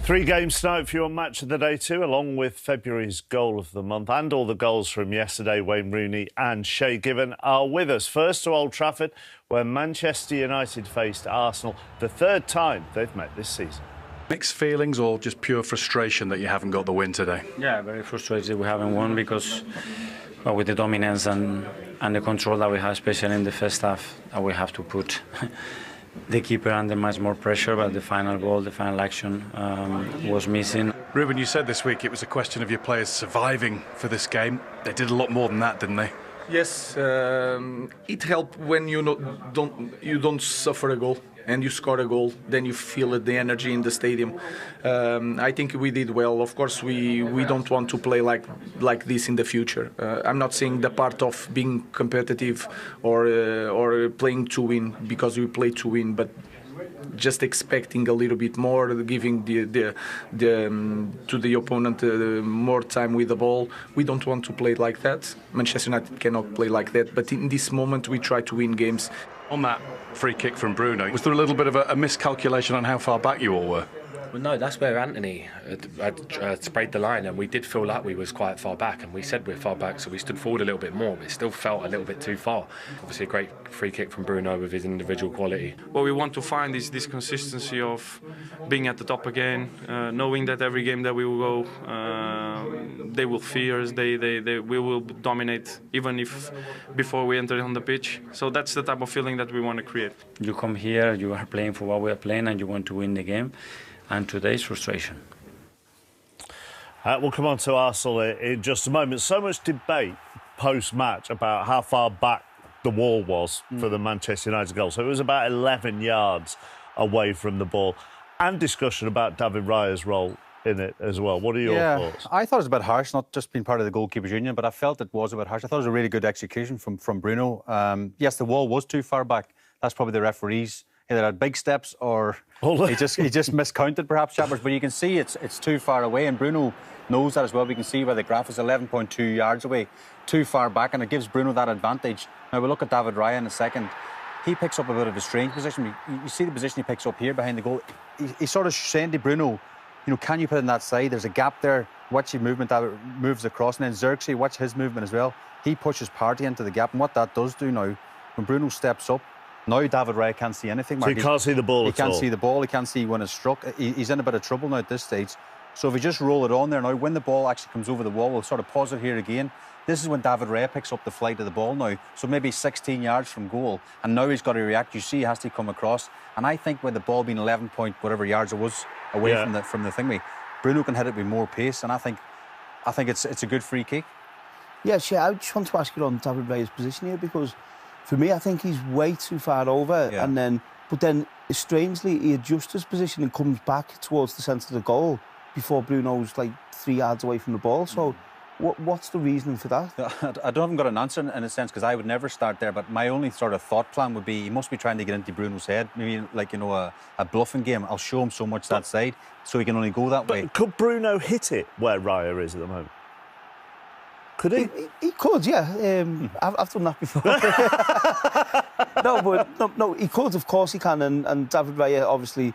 3 games tonight for your match of the day too, along with February's goal of the month and all the goals from yesterday. Wayne Rooney and Shay Given are with us. First to Old Trafford, where Manchester United faced Arsenal, the 3rd time they've met this season. Mixed feelings or just pure frustration that you haven't got the win today? Yeah, very frustrated we haven't won because with the dominance and the control that we have, especially in the first half, that we have to put the keeper under much more pressure, but the final goal, the final action was missing. Ruben, you said this week it was a question of your players surviving for this game. They did a lot more than that, didn't they? Yes, it helps when you don't suffer a goal and you score a goal, then you feel the energy in the stadium. I think we did well. Of course, we don't want to play like this in the future. I'm not saying the part of being competitive or playing to win, because we play to win, but just expecting a little bit more, giving to the opponent more time with the ball. We don't want to play like that. Manchester United cannot play like that. But in this moment, we try to win games. On that free kick from Bruno, was there a little bit of a miscalculation on how far back you all were? Well, no, that's where Anthony had sprayed the line, and we did feel like we was quite far back, and we said we're far back, so we stood forward a little bit more, but it still felt a little bit too far. Obviously a great free kick from Bruno with his individual quality. What we want to find is this consistency of being at the top again, knowing that every game that we will go, they will fear us, we will dominate, even if before we enter on the pitch. So that's the type of feeling that we want to create. You come here, you are playing for what we are playing, and you want to win the game. And today's frustration. We'll come on to Arsenal in just a moment. So much debate post-match about how far back the wall was for the Manchester United goal. So it was about 11 yards away from the ball. And discussion about David Raya's role in it as well. What are your thoughts? I thought it was a bit harsh, not just being part of the goalkeepers union, but I felt it was a bit harsh. I thought it was a really good execution from Bruno. Yes, the wall was too far back. That's probably the referees. Either had big steps or he just miscounted, perhaps, Chappers. But you can see it's too far away, and Bruno knows that as well. We can see by the graph it's 11.2 yards away, too far back, and it gives Bruno that advantage. Now we'll look at David Raya in a second. He picks up a bit of a strange position. You see the position he picks up here behind the goal. He's sort of saying to Bruno, can you put it in that side? There's a gap there. Watch your movement. David moves across, and then Xerxes, watch his movement as well. He pushes Partey into the gap, and what that does do now, when Bruno steps up, now David Raya can't see anything. So he can't see the ball at all? He can't see the ball. He can't see when it's struck. He's in a bit of trouble now at this stage. So if we just roll it on there now, when the ball actually comes over the wall, we'll sort of pause it here again. This is when David Raya picks up the flight of the ball now. So maybe 16 yards from goal. And now he's got to react. You see he has to come across. And I think with the ball being 11 point whatever yards it was away from the thingy, Bruno can hit it with more pace. And I think it's a good free kick. Yeah, sure. I just want to ask you on David Raya's position here, because for me, I think he's way too far over, but then strangely he adjusts his position and comes back towards the centre of the goal before Bruno's like 3 yards away from the ball. So, what's the reasoning for that? I haven't got an answer in a sense, because I would never start there. But my only sort of thought plan would be he must be trying to get into Bruno's head, maybe like a bluffing game. I'll show him so much that side, so he can only go that way. Could Bruno hit it where Raya is at the moment? Could he? He could, yeah. I've done that before. No, he could, of course he can, and David Raya obviously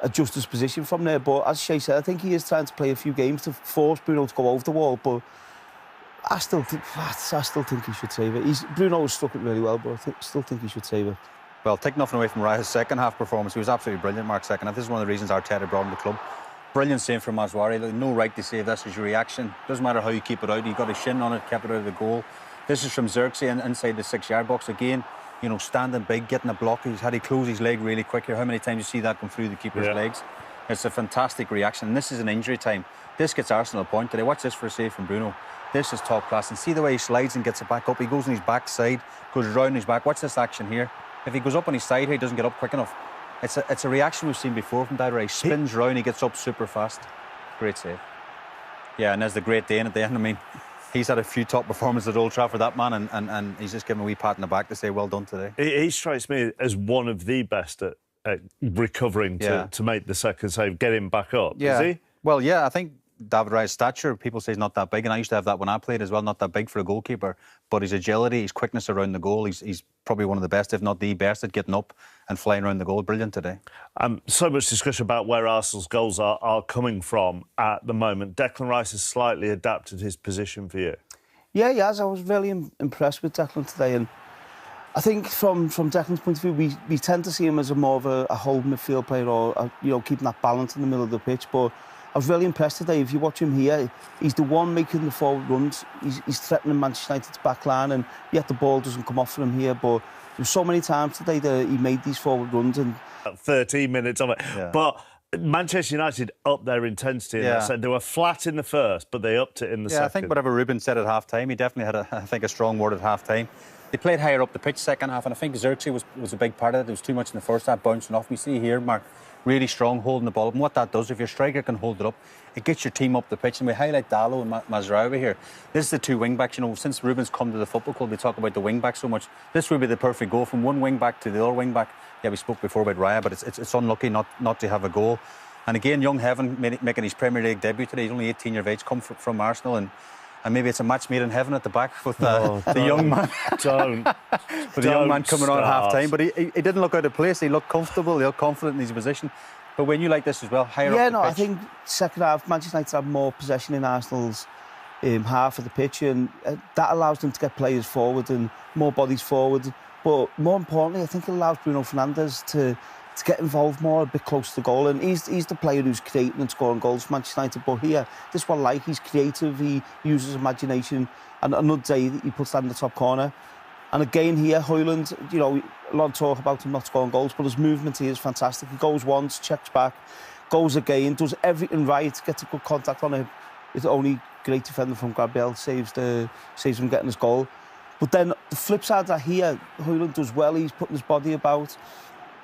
adjusts his position from there. But as Shay said, I think he is trying to play a few games to force Bruno to go over the wall. But I still think he should save it. Bruno has struck it really well, but I still think he should save it. Well, take nothing away from Raya's second half performance. He was absolutely brilliant, Mark, second half. This is one of the reasons Arteta brought him to the club. Brilliant save from Mazwari. No right to save this as your reaction. Doesn't matter how you keep it out. He got his shin on it, kept it out of the goal. This is from Xerxes inside the 6 yard box again. Standing big, getting a block. He's had to close his leg really quick here. How many times you see that come through the keeper's legs? It's a fantastic reaction. And this is an injury time. This gets Arsenal a point today. Watch this for a save from Bruno. This is top class. And see the way he slides and gets it back up. He goes on his back side, goes round his back. Watch this action here. If he goes up on his side here, he doesn't get up quick enough. It's a reaction we've seen before from David Raya. He spins round, he gets up super fast. Great save. Yeah, and there's the great Dane at the end. I mean, he's had a few top performances at Old Trafford, that man, and he's just given a wee pat in the back to say well done today. He strikes me as one of the best at recovering to make the second save, get him back up. Yeah. Is he? Well, yeah, I think David Raya's stature. People say he's not that big, and I used to have that when I played as well. Not that big for a goalkeeper, but his agility, his quickness around the goal, he's probably one of the best, if not the best, at getting up and flying around the goal. Brilliant today. So much discussion about where Arsenal's goals are coming from at the moment. Declan Rice has slightly adapted his position for you. Yeah, he has. I was really impressed with Declan today, and I think from Declan's point of view, we tend to see him as more of a holding midfield player, or keeping that balance in the middle of the pitch. But I was really impressed today. If you watch him here, he's the one making the forward runs. He's threatening Manchester United's back line, and yet the ball doesn't come off for him here. But there were so many times today that he made these forward runs, and 13 minutes of it. Yeah. But Manchester United upped their intensity in that. They were flat in the first, but they upped it in the second. I think whatever Ruben said at half-time, he definitely had a strong word at half-time. They played higher up the pitch second half, and I think Xerxes was a big part of it. There was too much in the first half, bouncing off. We see here, Mark, really strong, holding the ball up. And what that does, if your striker can hold it up, it gets your team up the pitch. And we highlight Dallo and Mazraoui here. This is the two wing-backs. Since Ruben's come to the football club, we talk about the wing-back so much. This would be the perfect goal from one wing-back to the other wing-back. Yeah, we spoke before about Raya, but it's unlucky not to have a goal. And again, young Heaven making his Premier League debut today. He's only 18 years of age, come from Arsenal, and maybe it's a match made in heaven at the back with the young man. With the young man coming on at half-time. But he didn't look out of place. He looked comfortable. He looked confident in his position. But when you like this as well, higher up the pitch. I think second half, Manchester United have more possession in Arsenal's half of the pitch, and that allows them to get players forward and more bodies forward. But more importantly, I think it allows Bruno Fernandes to get involved more, a bit closer to goal. And he's the player who's creating and scoring goals for Manchester United. But here, this one, he's creative, he uses imagination, and another day he puts that in the top corner. And again here, Højlund, a lot of talk about him not scoring goals, but his movement here is fantastic. He goes once, checks back, goes again, does everything right, gets a good contact on him. It's only great defender from Gabriel saves him getting his goal. But then the flip side of that here, Højlund does well, he's putting his body about.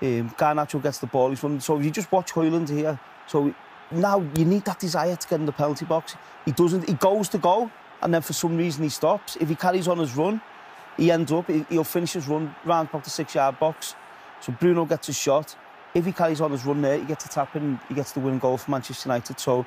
Garnacho gets the ball, he's running. So if you just watch Højlund here, so now you need that desire to get in the penalty box. He doesn't, he goes to go, and then for some reason he stops. If he carries on his run, he ends up, he'll finish his run round about the 6-yard box. So Bruno gets a shot. If he carries on his run there, he gets a tap in, he gets the winning goal for Manchester United. So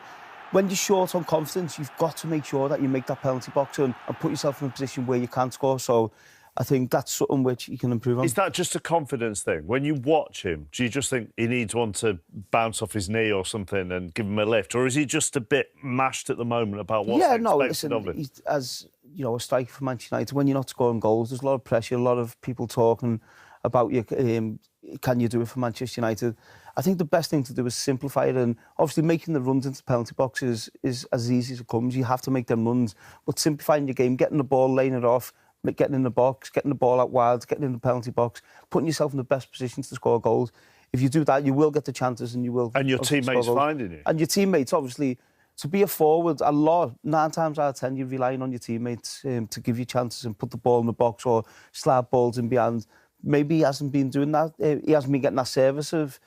when you're short on confidence, you've got to make sure that you make that penalty box and put yourself in a position where you can score. So I think that's something which you can improve on. Is that just a confidence thing? When you watch him, do you just think he needs one to bounce off his knee or something and give him a lift? Or is he just a bit mashed at the moment about what's expected of him? As a striker for Manchester United, when you're not scoring goals, there's a lot of pressure, a lot of people talking about you. Can you do it for Manchester United? I think the best thing to do is simplify it, and obviously making the runs into the penalty box is as easy as it comes. You have to make them runs, but simplifying your game, getting the ball, laying it off, getting in the box, getting the ball out wide, getting in the penalty box, putting yourself in the best positions to score goals. If you do that, you will get the chances and you will... And your teammates finding you. And your teammates, obviously, to be a forward, 9 times out of 10, you're relying on your teammates to give you chances and put the ball in the box or slap balls in behind. Maybe he hasn't been doing that. He hasn't been getting that service of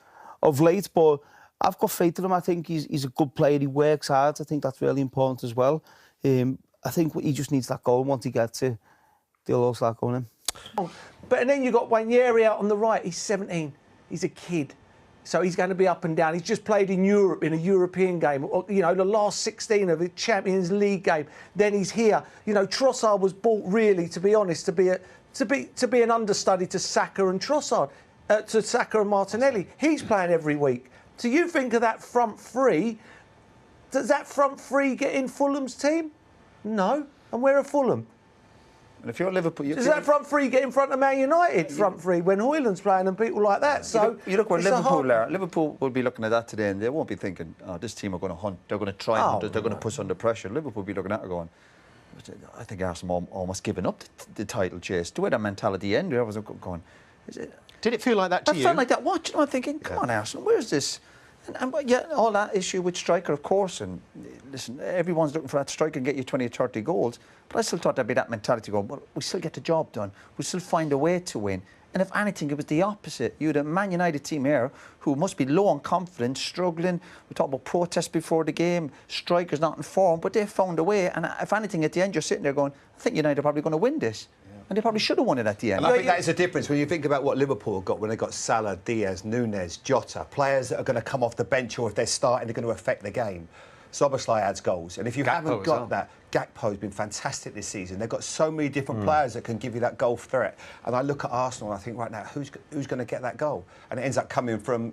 late, but I've got faith in him. I think he's a good player. He works hard. I think that's really important as well. I think he just needs that goal, and once he gets it, they'll all start going in. But then you've got Wanyeri out on the right. He's 17. He's a kid. So he's going to be up and down. He's just played in Europe, in a European game. The last 16 of the Champions League game. Then he's here. Trossard was bought, really, to be honest, to be an understudy to Saka and Trossard, to Saka and Martinelli. He's playing every week. So you think of that front three. Does that front three get in Fulham's team? No. And where are Fulham? And if you're Liverpool, does that front three get in front of Man United front three when Højlund's playing and people like that? So you look where Liverpool will be looking at that today, and they won't be thinking, "Oh, this team are going to hunt. They're going to try. They're going to push under pressure." Liverpool will be looking at it going, "I think Arsenal almost given up the title chase." The way that mentality ended, I was going, Did it feel like that to you? I felt like that. Watching, I'm thinking, "Come on, Arsenal, where's this?" And all that issue with striker, of course, and listen, everyone's looking for that striker and get you 20 or 30 goals. But I still thought there'd be that mentality going, well, we still get the job done. We still find a way to win. And if anything, it was the opposite. You had a Man United team here who must be low on confidence, struggling. We talked about protests before the game, strikers not in form, but they found a way. And if anything, at the end, you're sitting there going, I think United are probably going to win this. And they probably should have won it at the end. And I think that is a difference when you think about what Liverpool got when they got Salah, Diaz, Nunez, Jota, players that are going to come off the bench, or if they're starting, they're going to affect the game. Szoboszlai adds goals. And if you haven't got that, Gakpo's been fantastic this season. They've got so many different players that can give you that goal threat. And I look at Arsenal and I think right now, who's going to get that goal? And it ends up coming from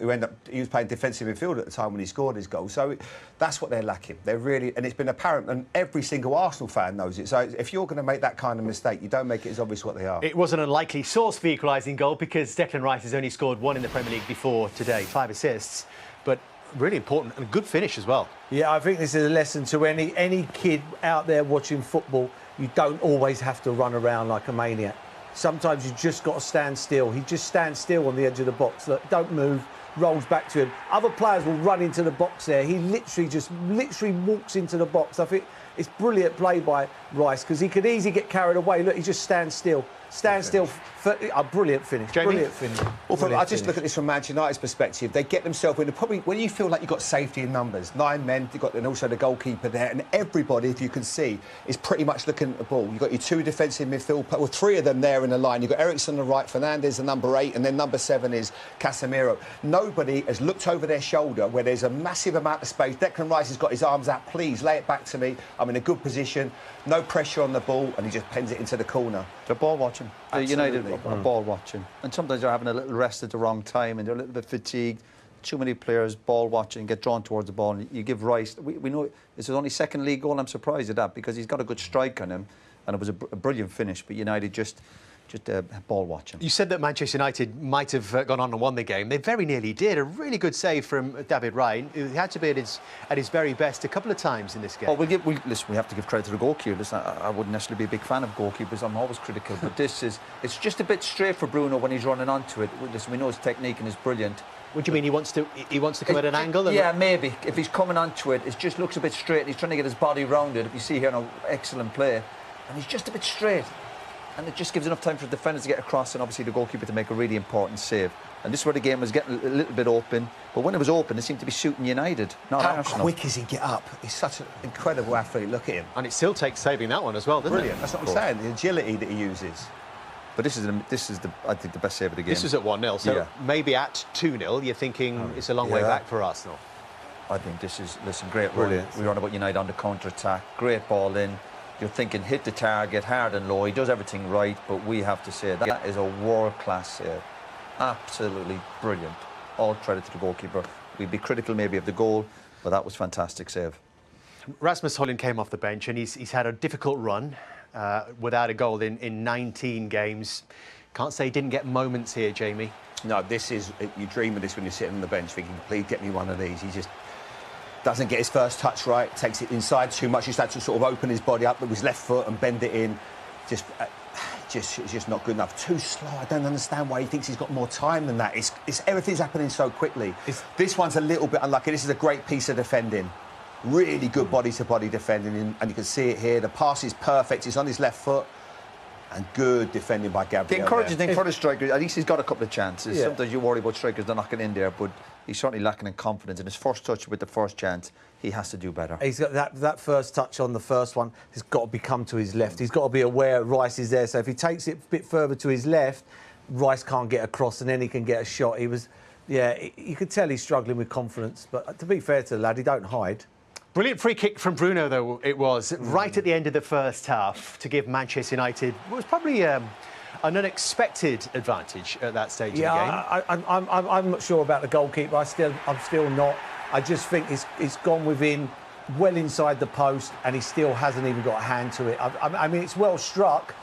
he was playing defensive midfield at the time when he scored his goal. So that's what they're lacking. They're really, and it's been apparent, and every single Arsenal fan knows it. So if you're going to make that kind of mistake, you don't make it as obvious what they are. It was an unlikely source for the equalising goal because Declan Rice has only scored one in the Premier League before today, 5 assists. But really important and a good finish as well. Yeah, I think this is a lesson to any kid out there watching football. You don't always have to run around like a maniac. Sometimes you just got to stand still. He just stands still on the edge of the box. Look, don't move, rolls back to him. Other players will run into the box there. He literally walks into the box. I think it's brilliant play by Rice because he could easily get carried away. Look, he just stands still. Stand still. A brilliant finish. Jamie? Brilliant finish. Well, I just look at this from Manchester United's perspective. They get themselves in probably when you feel like you've got safety in numbers. 9 men, you've got, and also the goalkeeper there, and everybody, if you can see, is pretty much looking at the ball. You've got your 2 defensive midfield, well, 3 of them there in the line. You've got Eriksen on the right, Fernandes the number 8, and then number 7 is Casemiro. Nobody has looked over their shoulder where there's a massive amount of space. Declan Rice has got his arms out. Please lay it back to me. I'm in a good position. No pressure on the ball, and he just pens it into the corner. They're ball watching. United are ball watching. And sometimes they're having a little rest at the wrong time and they're a little bit fatigued. Too many players ball watching, get drawn towards the ball. And you give Rice, we know it's his only second league goal. I'm surprised at that because he's got a good strike on him and it was a brilliant finish. But United just ball watching. You said that Manchester United might have gone on and won the game. They very nearly did. A really good save from David Ryan, who had to be at his very best a couple of times in this game. Oh, listen, we have to give credit to the goalkeeper. Listen, I wouldn't necessarily be a big fan of goalkeepers. I'm always critical. But it's just a bit straight for Bruno when he's running onto it. Listen, we know his technique and is brilliant. What do you mean? He wants to come at an angle? Yeah, maybe. If he's coming onto it, it just looks a bit straight. He's trying to get his body rounded. If you see here, excellent play. And he's just a bit straight. And it just gives enough time for the defenders to get across and obviously the goalkeeper to make a really important save. And this is where the game was getting a little bit open. But when it was open, it seemed to be suiting United, not Arsenal. How quick does he get up? He's such an incredible athlete. Look at him. And it still takes saving that one as well, doesn't Brilliant. it? That's what I'm saying. The agility that he uses. But this is I think the best save of the game. This was at 1-0, so yeah. maybe at 2-0, you're thinking it's a long way back for Arsenal. I think this is, listen, great run. We run about United on the counter-attack. Great ball in. You're thinking hit the target hard and low. He does everything right, but we have to say that is a world-class save. Absolutely brilliant. All credit to the goalkeeper. We'd be critical maybe of the goal, but that was fantastic save. Rasmus Højlund came off the bench and he's had a difficult run without a goal in 19 games. Can't say he didn't get moments here, Jamie. No, you dream of this when you're sitting on the bench thinking, please get me one of these. He just doesn't get his first touch right, takes it inside too much. He's had to sort of open his body up with his left foot and bend it in. Just not good enough. Too slow. I don't understand why he thinks he's got more time than that. Everything's happening so quickly. This one's a little bit unlucky. This is a great piece of defending. Really good body-to-body defending, and you can see it here. The pass is perfect. He's on his left foot. And good defending by Gabriel. The encouraging thing for the striker, at least he's got a couple of chances. Yeah. Sometimes you worry about strikers, they're not getting in there, but he's certainly lacking in confidence. In his first touch with the first chance, he has to do better. He's got that first touch on the first one. He's got to be come to his left. He's got to be aware Rice is there. So if he takes it a bit further to his left, Rice can't get across, and then he can get a shot. You could tell he's struggling with confidence. But to be fair to the lad, he don't hide. Brilliant free kick from Bruno, though, it was, right at the end of the first half to give Manchester United what was probably an unexpected advantage at that stage of the game. I'm not sure about the goalkeeper. I'm still not. I just think it's gone within, well inside the post, and he still hasn't even got a hand to it. I mean, it's well struck,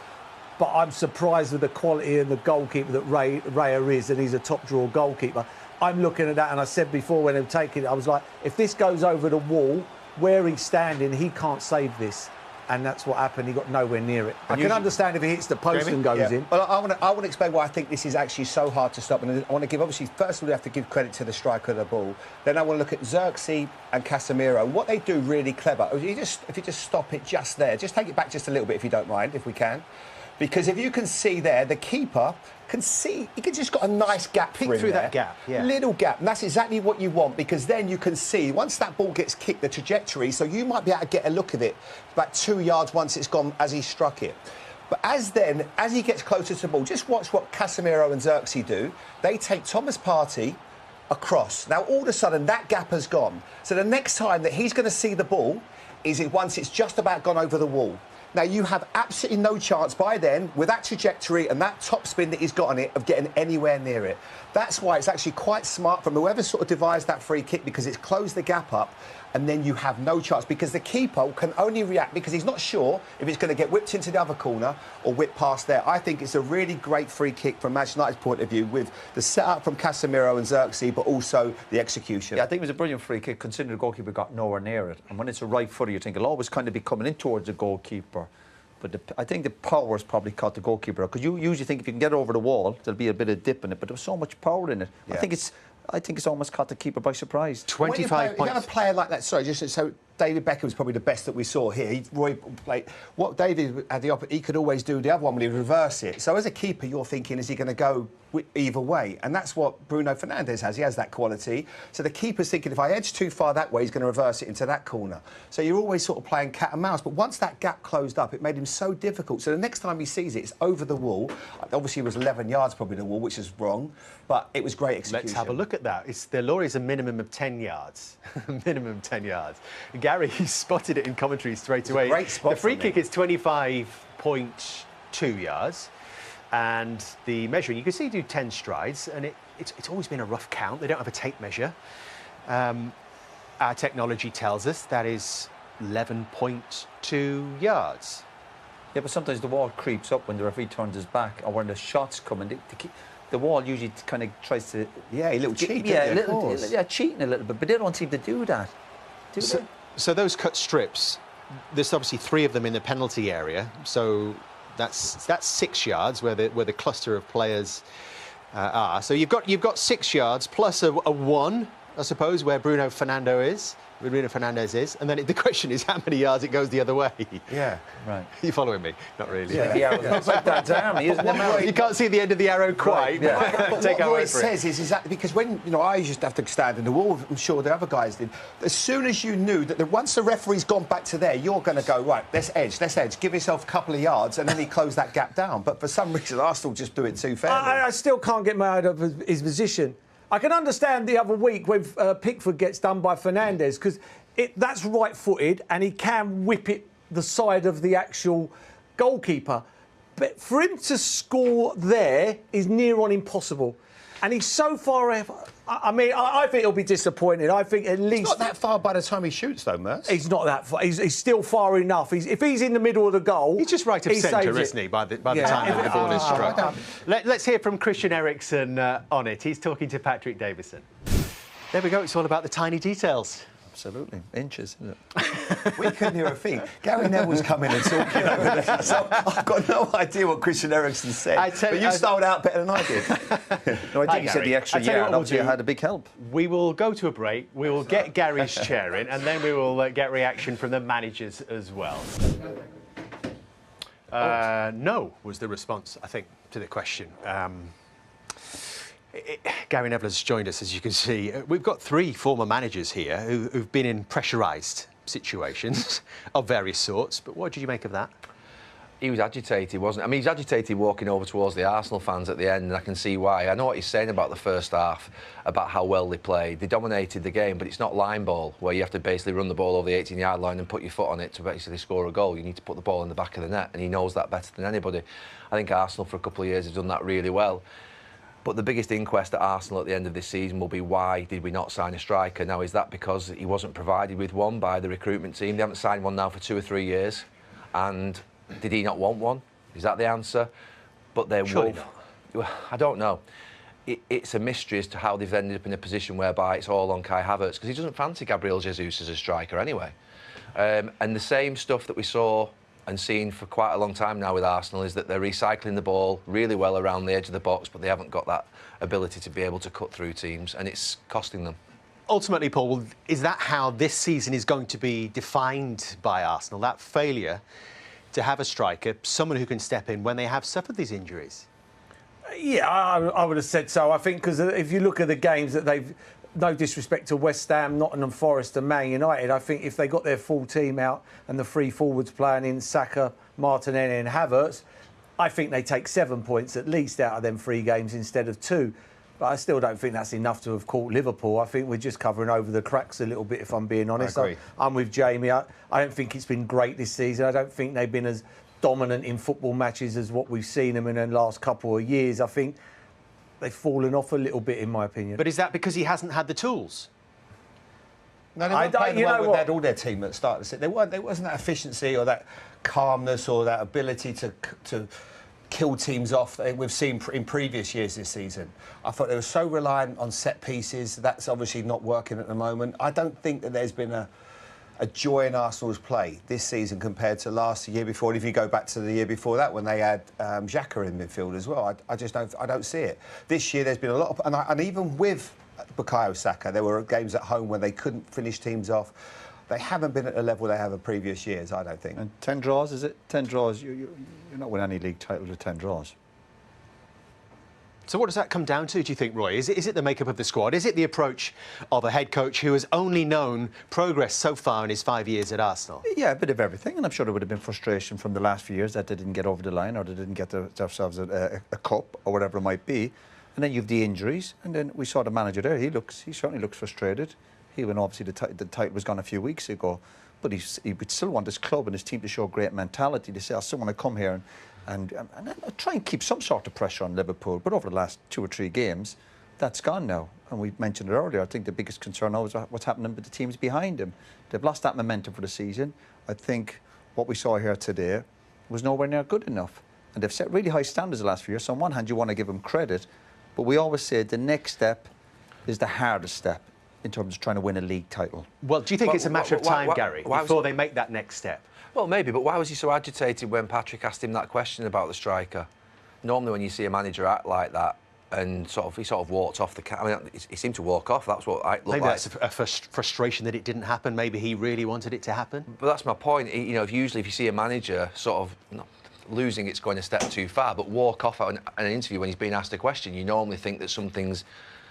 but I'm surprised with the quality of the goalkeeper that Raya is, and he's a top-draw goalkeeper. I'm looking at that, and I said before when they were taking it, I was like, if this goes over the wall, where he's standing, he can't save this. And that's what happened. He got nowhere near it. I can understand if he hits the post and goes in. Well, I want to explain why I think this is actually so hard to stop. And I want to give, obviously, first of all, we have to give credit to the striker of the ball. Then I want to look at Xerxes and Casemiro. What they do really clever, if you just stop it just there, just take it back just a little bit if you don't mind, if we can. Because if you can see there, the keeper can see, he can just got a nice gap for him through there. that gap, yeah. Little gap, and that's exactly what you want, because then you can see, once that ball gets kicked, the trajectory, so you might be able to get a look at it about 2 yards once it's gone as he struck it. But as he gets closer to the ball, just watch what Casemiro and Xerxes do. They take Thomas Partey across. Now, all of a sudden, that gap has gone. So the next time that he's going to see the ball is once it's just about gone over the wall. Now, you have absolutely no chance by then, with that trajectory and that top spin that he's got on it, of getting anywhere near it. That's why it's actually quite smart from whoever sort of devised that free kick, because it's closed the gap up, and then you have no chance, because the keeper can only react because he's not sure if it's going to get whipped into the other corner or whipped past there. I think it's a really great free kick from Manchester United's point of view, with the setup from Casemiro and Xerxes, but also the execution. Yeah, I think it was a brilliant free kick, considering the goalkeeper got nowhere near it. And when it's a right footer, you think it'll always kind of be coming in towards the goalkeeper. But I think the power's probably caught the goalkeeper, because you usually think if you can get it over the wall, there'll be a bit of dip in it. But there was so much power in it. Yeah. I think it's almost caught the keeper by surprise. 25 points. You have a player like that, sorry, just so David Beckham was probably the best that we saw here. Roy played what David had he could always do the other one when he reverse it. So as a keeper, you're thinking, is he going to go either way? And that's what Bruno Fernandes has. He has that quality. So the keeper's thinking, if I edge too far that way, he's going to reverse it into that corner. So you're always sort of playing cat and mouse. But once that gap closed up, it made him so difficult. So the next time he sees it, it's over the wall. Obviously, it was 11 yards probably the wall, which is wrong. But it was great execution. Let's have a look at that. The law is a minimum of 10 yards. Minimum 10 yards. Gary spotted it in commentary straight away. Great spot. The free kick is 25.2 yards. And the measuring, you can see, do 10 strides. And it's always been a rough count. They don't have a tape measure. Our technology tells us that is 11.2 yards. Yeah, but sometimes the wall creeps up when the referee turns his back, or when the shot's coming. The wall usually kind of tries to... Yeah, a little cheat. Yeah, cheating a little bit, but they don't seem to do that. So those cut strips, there's obviously 3 of them in the penalty area. So that's 6 yards where the cluster of players are. So you've got 6 yards plus a 1, I suppose, where Bruno Fernandes is, and then the question is how many yards it goes the other way. Yeah, right. You following me? Not really. Yeah, the arrow looks like that's army, isn't it? You can't see the end of the arrow quite. Right, yeah. But what Roy says is exactly, because when I used to have to stand in the wall, I'm sure the other guys did. As soon as you knew that once the referee's gone back to there, you're going to go right. Let's edge. Give yourself a couple of yards, and then he closed that gap down. But for some reason, Arsenal just do it too fairly. I still can't get my head of his position. I can understand the other week when Pickford gets done by Fernandes, because that's right-footed and he can whip it the side of the actual goalkeeper. But for him to score there is near on impossible. And he's so far... I mean, I think he'll be disappointed. I think at least... He's not that far by the time he shoots, though, Mertz. He's not that far. He's still far enough. If he's in the middle of the goal... He's just right of centre, isn't he, by the time that the ball is struck. Let's hear from Christian Eriksen on it. He's talking to Patrick Davison. There we go. It's all about the tiny details. Absolutely. Inches, isn't it? We couldn't hear a thing. Gary Neville's coming and talking over there, so I've got no idea what Christian Eriksen said. But you styled out better than I did. No, I think he said the extra year, and obviously had a big help. We will go to a break. We will get Gary's chair in, and then we will get reaction from the managers as well. No was the response, I think, to the question. Gary Neville has joined us, as you can see. We've got 3 former managers here who've been in pressurised situations of various sorts. But what did you make of that? He was agitated, wasn't he? I mean, he's agitated walking over towards the Arsenal fans at the end, and I can see why. I know what he's saying about the first half, about how well they played. They dominated the game, but it's not line ball, where you have to basically run the ball over the 18-yard line and put your foot on it to basically score a goal. You need to put the ball in the back of the net, and he knows that better than anybody. I think Arsenal, for a couple of years, have done that really well. But the biggest inquest at Arsenal at the end of this season will be, why did we not sign a striker? Now, is that because he wasn't provided with one by the recruitment team? They haven't signed one now for 2 or 3 years. And did he not want one? Is that the answer? But they're Surely not. I don't know. It's a mystery as to how they've ended up in a position whereby it's all on Kai Havertz, because he doesn't fancy Gabriel Jesus as a striker anyway. And the same stuff that we saw and seen for quite a long time now with Arsenal is that they're recycling the ball really well around the edge of the box, but they haven't got that ability to be able to cut through teams, and it's costing them. Ultimately, Paul, is that how this season is going to be defined by Arsenal, that failure to have a striker, someone who can step in when they have suffered these injuries? Yeah, I would have said so. I think because if you look at the games that they've... No disrespect to West Ham, Nottingham Forest and Man United, I think if they got their full team out and the 3 forwards playing in Saka, Martinelli and Havertz, I think they take 7 points at least out of them 3 games instead of 2. But I still don't think that's enough to have caught Liverpool. I think we're just covering over the cracks a little bit, if I'm being honest. I agree. I'm with Jamie. I don't think it's been great this season. I don't think they've been as dominant in football matches as what we've seen them in the last couple of years. I think they've fallen off a little bit, in my opinion. But is that because he hasn't had the tools? No, they weren't playing well with all their team at the start of the season. There wasn't that efficiency or that calmness or that ability to kill teams off that we've seen in previous years this season. I thought they were so reliant on set pieces. That's obviously not working at the moment. I don't think that there's been a joy in Arsenal's play this season compared to the year before. And if you go back to the year before that, when they had Xhaka in midfield as well, I just don't see it. This year there's been a lot of, and even with Bukayo Saka, there were games at home when they couldn't finish teams off. They haven't been at the level they have in previous years, I don't think. And 10 draws, is it? 10 draws, you're not winning any league title with 10 draws. So what does that come down to, do you think, Roy? Is it the makeup of the squad? Is it the approach of a head coach who has only known progress so far in his 5 years at Arsenal? Yeah, a bit of everything, and I'm sure there would have been frustration from the last few years that they didn't get over the line or they didn't get themselves a cup or whatever it might be. And then you have the injuries, and then we saw the manager there. He certainly looks frustrated. When obviously the title was gone a few weeks ago, but he would still want his club and his team to show great mentality. To say, I still want to come here and try and keep some sort of pressure on Liverpool. But over the last 2 or 3 games, that's gone now. And we mentioned it earlier. I think the biggest concern now is what's happening with the teams behind him. They've lost that momentum for the season. I think what we saw here today was nowhere near good enough. And they've set really high standards the last few years. So on one hand, you want to give them credit, but we always say the next step is the hardest step in terms of trying to win a league title. Well, do you think it's a matter of time, Gary, before they make that next step? Well, maybe, but why was he so agitated when Patrick asked him that question about the striker? Normally when you see a manager act like that and he sort of walked off the... I mean, he seemed to walk off, that's what it looked like. Maybe that's a frustration that it didn't happen, maybe he really wanted it to happen? But that's my point, usually if you see a manager sort of... losing, it's going a step too far, but walk off at an interview when he's being asked a question, you normally think that something's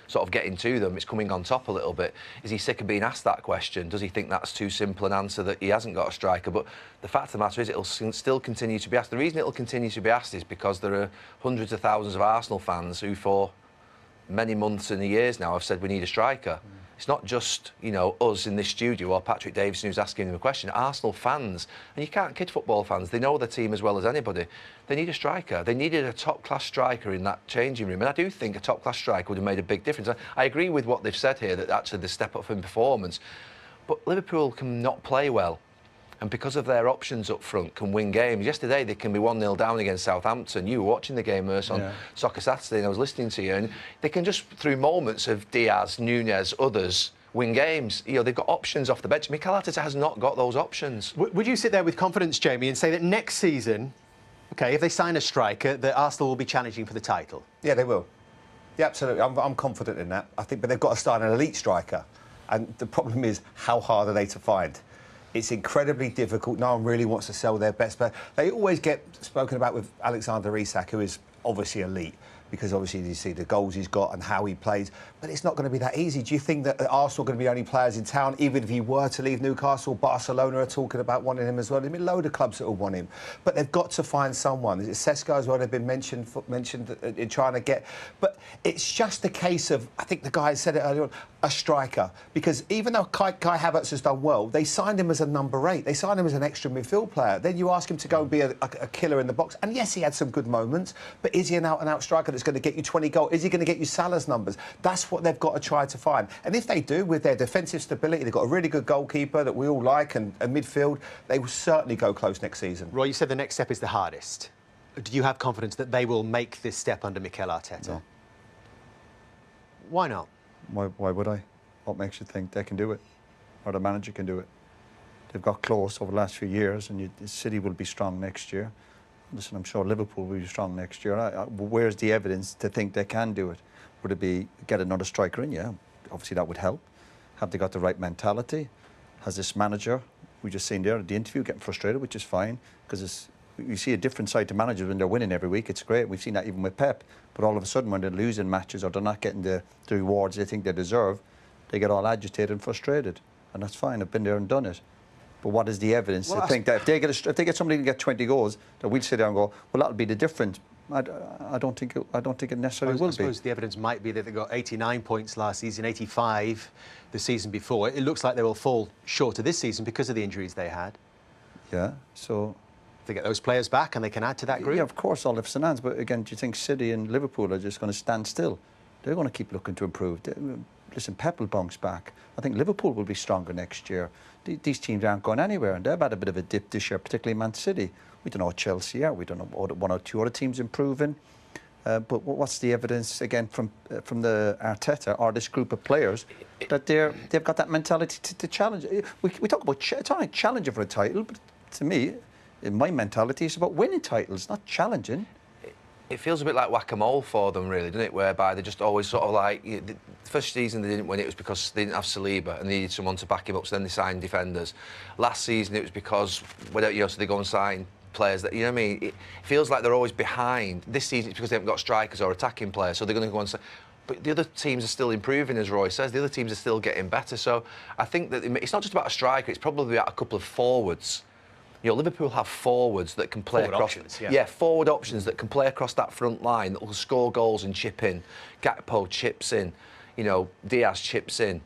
sort of getting to them, it's coming on top a little bit. Is he sick of being asked that question? Does he think that's too simple an answer that he hasn't got a striker? But the fact of the matter is it'll still continue to be asked. The reason it'll continue to be asked is because there are hundreds of thousands of Arsenal fans who for many months and years now have said we need a striker. It's not just, us in this studio or Patrick Davison who's asking him a question. Arsenal fans, and you can't kid football fans, they know their team as well as anybody. They need a striker. They needed a top-class striker in that changing room. And I do think a top-class striker would have made a big difference. I agree with what they've said here, that actually the step up in performance. But Liverpool can not play well. And because of their options up front, can win games. Yesterday, they can be 1-0 down against Southampton. You were watching the game, Urs, on Soccer Saturday, and I was listening to you. And they can just, through moments of Diaz, Nunez, others, win games. They've got options off the bench. Mikel Arteta has not got those options. Would you sit there with confidence, Jamie, and say that next season, OK, if they sign a striker, that Arsenal will be challenging for the title? Yeah, they will. Yeah, absolutely. I'm confident in that. I think, but they've got to start an elite striker. And the problem is, how hard are they to find? It's incredibly difficult. No one really wants to sell their best player. They always get spoken about with Alexander Isak, who is obviously elite, because obviously you see the goals he's got and how he plays. But it's not going to be that easy. Do you think that Arsenal are going to be the only players in town, even if he were to leave Newcastle? Barcelona are talking about wanting him as well. There'll be a load of clubs that will want him. But they've got to find someone. Is it Sesko as well? They've been mentioned in trying to get... But it's just a case of, I think the guy said it earlier on, a striker. Because even though Kai Havertz has done well, they signed him as a number 8. They signed him as an extra midfield player. Then you ask him to go and be a killer in the box. And yes, he had some good moments, but is he an out-and-out striker that's going to get you 20 goals? Is he going to get you Salah's numbers? That's what they've got to try to find. And if they do, with their defensive stability, they've got a really good goalkeeper that we all like, and a midfield, they will certainly go close next season. Roy, you said the next step is the hardest. Do you have confidence that they will make this step under Mikel Arteta? No. Why not? Why would I? What makes you think they can do it? Or the manager can do it? They've got close over the last few years, and City will be strong next year. Listen, I'm sure Liverpool will be strong next year. Where's the evidence to think they can do it? Would it be get another striker in? Yeah, obviously that would help. Have they got the right mentality? Has this manager, we just seen there at the interview, getting frustrated, which is fine, because you see a different side to managers when they're winning every week. It's great. We've seen that even with Pep. But all of a sudden, when they're losing matches or they're not getting the rewards they think they deserve, they get all agitated and frustrated. And that's fine. I've been there and done it. But what is the evidence to think that if they get somebody to get 20 goals, that we'll sit there and go, well, that'll be the difference I don't think it necessarily will be. I suppose the evidence might be that they got 89 points last season, 85 the season before. It looks like they will fall short of this season because of the injuries they had. Yeah, so they get those players back and they can add to that group. Yeah, of course, all ifs and ands. But again, do you think City and Liverpool are just going to stand still? They're going to keep looking to improve. Listen, Pep will bounce back. I think Liverpool will be stronger next year. These teams aren't going anywhere, and they've had a bit of a dip this year, particularly Man City. We don't know what Chelsea are. We don't know what one or two other teams improving. But what's the evidence again from the Arteta or this group of players that they've got that mentality to challenge? We talk about challenging for a title, but to me, in my mentality, it's about winning titles, not challenging. It feels a bit like whack-a-mole for them, really, doesn't it? Whereby they're just always sort of like... The first season they didn't win, it was because they didn't have Saliba and they needed someone to back him up, so then they signed defenders. Last season it was because, so they go and sign players that, you know what I mean? It feels like they're always behind. This season it's because they haven't got strikers or attacking players, so they're going to go and... But the other teams are still improving, as Roy says. The other teams are still getting better. So I think that it's not just about a striker, it's probably about a couple of forwards. You know, Liverpool have forwards that can play across... Options, yeah. Forward options that can play across that front line, that will score goals and chip in. Gakpo chips in, you know, Diaz chips in,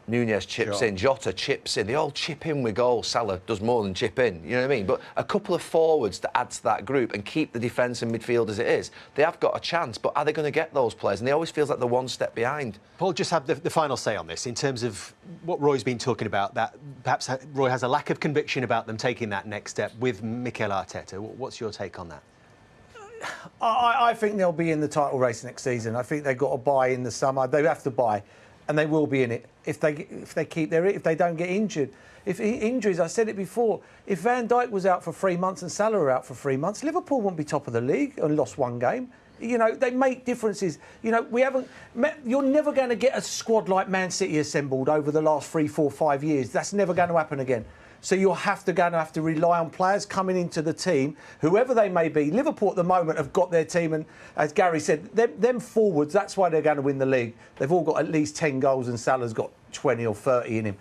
Nunez chips in, Jota chips in. They all chip in with goals. Salah does more than chip in, you know what I mean? But a couple of forwards to add to that group and keep the defence and midfield as it is, they have got a chance, but are they going to get those players? And they always feels like they're one step behind. Paul, just have the final say on this in terms of what Roy's been talking about, that perhaps Roy has a lack of conviction about them taking that next step with Mikel Arteta. What's your take on that? I think they'll be in the title race next season. I think they've got to buy in the summer. They have to buy, and they will be in it if they don't get injured. If injuries, I said it before, if Van Dijk was out for 3 months and Salah were out for 3 months, Liverpool wouldn't be top of the league and lost one game. You know, they make differences. You know, you're never going to get a squad like Man City assembled over the last 3, 4, 5 years. That's never going to happen again. So you'll have to rely on players coming into the team, whoever they may be. Liverpool at the moment have got their team, and as Gary said, them forwards, that's why they're going to win the league. They've all got at least 10 goals and Salah's got 20 or 30 in him.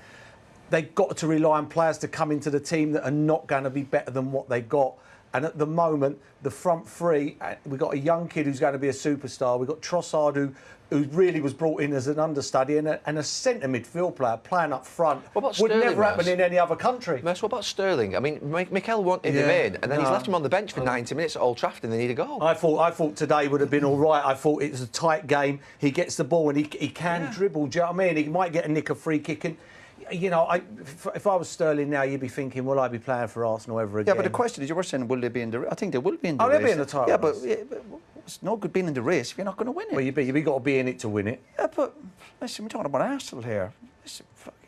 They've got to rely on players to come into the team that are not going to be better than what they've got. And at the moment, the front three, we've got a young kid who's going to be a superstar. We've got Trossard, who really was brought in as an understudy, and a centre midfield player playing up front. Would never happen in any other country. What about Sterling? I mean, Mikel wanted him in, and then he's left him on the bench for 90 minutes at Old Trafford, and they need a goal. I thought today would have been all right. I thought it was a tight game. He gets the ball and he can dribble. Do you know what I mean? He might get a nick, a free kick, and you know, if I was Sterling now, you'd be thinking, will I be playing for Arsenal ever again? Yeah, but the question is, you were saying, will they be in the race? I think they will be in the race. Oh, they'll be in the title race. Yeah, but it's no good being in the race if you're not going to win it. Well, you've got to be in it to win it. Yeah, but listen, we're talking about Arsenal here. Listen,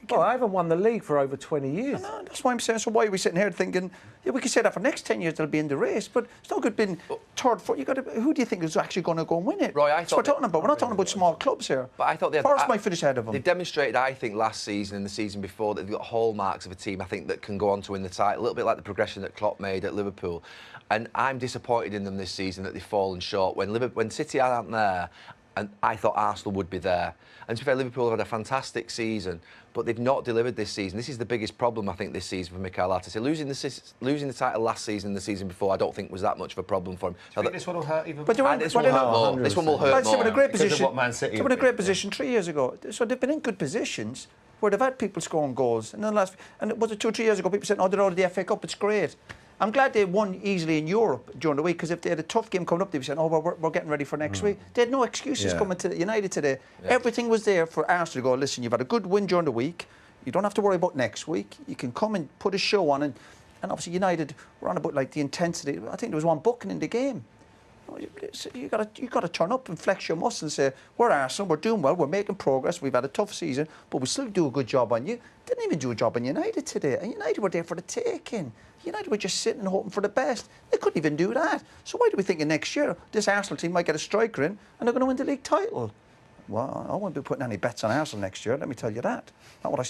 well, I haven't won the league for over 20 years. No, that's why I'm saying. So why are we sitting here thinking, yeah, we could say that for the next 10 years they'll be in the race, but it's no good being third, fourth. Who do you think is actually going to go and win it? Roy, that's what we're talking about. We're not talking about small clubs here. But I thought Forest might finish ahead of them. They demonstrated, I think, last season and the season before that they've got hallmarks of a team, I think, that can go on to win the title, a little bit like the progression that Klopp made at Liverpool. And I'm disappointed in them this season that they've fallen short. When City aren't there, and I thought Arsenal would be there. And to be fair, Liverpool have had a fantastic season, but they've not delivered this season. This is the biggest problem, I think, this season for Mikel Arteta. Losing the title last season and the season before, I don't think was that much of a problem for him. Do you think this one will hurt even? But this one will hurt more. This one will hurt more. They were in a great position. They were in a great position 3 years ago. So they've been in good positions where they've had people scoring goals. And was it 2 or 3 years ago? People said, "Oh, they're out of the FA Cup. It's great." I'm glad they won easily in Europe during the week, because if they had a tough game coming up, they'd be saying, "Oh, we're getting ready for next week." They had no excuses coming to United today. Yeah. Everything was there for Arsenal to go, "Listen, you've had a good win during the week. You don't have to worry about next week. You can come and put a show on." And obviously United were on about like the intensity. I think there was one booking in the game. You got to turn up and flex your muscles and say, "We're Arsenal, we're doing well, we're making progress, we've had a tough season, but we still do a good job on you." Didn't even do a job on United today, and United were there for the taking. United were just sitting and hoping for the best. They couldn't even do that. So why do we think next year this Arsenal team might get a striker in and they're going to win the league title? Well, I won't be putting any bets on Arsenal next year, let me tell you that. Not what I